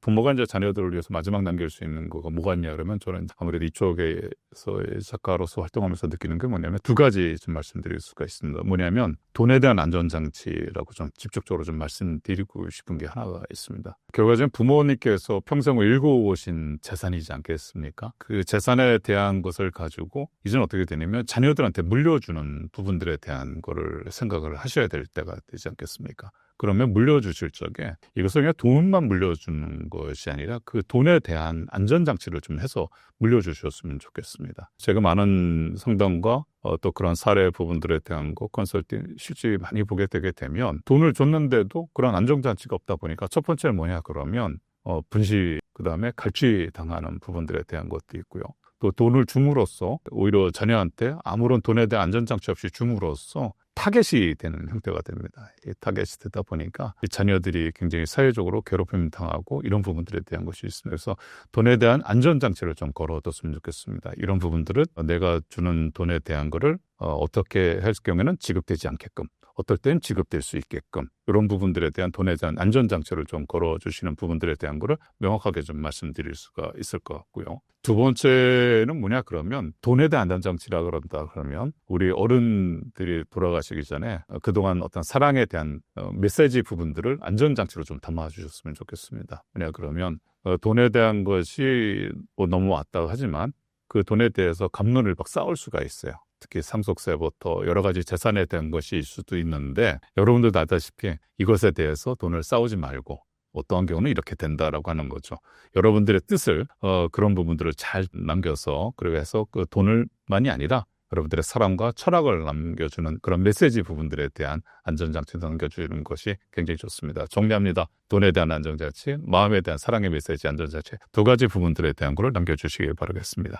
부모가 이제 자녀들을 위해서 마지막 남길 수 있는 거가 뭐가 있냐 그러면 저는 아무래도 이쪽에서의 작가로서 활동하면서 느끼는 게 뭐냐면 두 가지 좀 말씀드릴 수가 있습니다. 뭐냐면 돈에 대한 안전장치라고 좀 직접적으로 좀 말씀드리고 싶은 게 하나가 있습니다. 결과적으로 부모님께서 평생 일궈오신 재산이지 않겠습니까? 그 재산에 대한 것을 가지고 이제는 어떻게 되냐면 자녀들한테 물려주는 부분들에 대한 거를 생각을 하셔야 될 때가 되지 않겠습니까? 그러면 물려주실 적에 이것을 그냥 돈만 물려주는 것이 아니라 그 돈에 대한 안전장치를 좀 해서 물려주셨으면 좋겠습니다. 제가 많은 상담과 또 그런 사례 부분들에 대한 거 컨설팅 실제 많이 보게 되게 되면 돈을 줬는데도 그런 안전장치가 없다 보니까 첫 번째는 뭐냐 그러면 분실, 그다음에 갈취당하는 부분들에 대한 것도 있고요. 또 돈을 줌으로써 오히려 자녀한테 아무런 돈에 대한 안전장치 없이 줌으로써 타겟이 되는 형태가 됩니다. 이 타겟이 되다 보니까 이 자녀들이 굉장히 사회적으로 괴롭힘 당하고 이런 부분들에 대한 것이 있습니다. 그래서 돈에 대한 안전장치를 좀 걸어뒀으면 좋겠습니다. 이런 부분들은 내가 주는 돈에 대한 거를 어떻게 할 경우에는 지급되지 않게끔, 어떨 땐 지급될 수 있게끔 이런 부분들에 대한 돈에 대한 안전장치를 좀 걸어주시는 부분들에 대한 거를 명확하게 좀 말씀드릴 수가 있을 것 같고요. 두 번째는 뭐냐 그러면 돈에 대한 안전장치라 그런다 그러면 우리 어른들이 돌아가시기 전에 그동안 어떤 사랑에 대한 메시지 부분들을 안전장치로 좀 담아주셨으면 좋겠습니다. 왜냐 그러면 돈에 대한 것이 넘어왔다고 하지만 그 돈에 대해서 갑론을 막 쌓을 수가 있어요. 특히 상속세부터 여러 가지 재산에 대한 것이 있을 수도 있는데 여러분들도 아다시피 이것에 대해서 돈을 쌓지 말고 어떠한 경우는 이렇게 된다라고 하는 거죠. 여러분들의 뜻을 그런 부분들을 잘 남겨서 그래서 그 돈을만이 아니라 여러분들의 사랑과 철학을 남겨주는 그런 메시지 부분들에 대한 안전장치도 남겨주는 것이 굉장히 좋습니다. 정리합니다. 돈에 대한 안전장치, 마음에 대한 사랑의 메시지 안전장치 두 가지 부분들에 대한 것을 남겨주시길 바라겠습니다.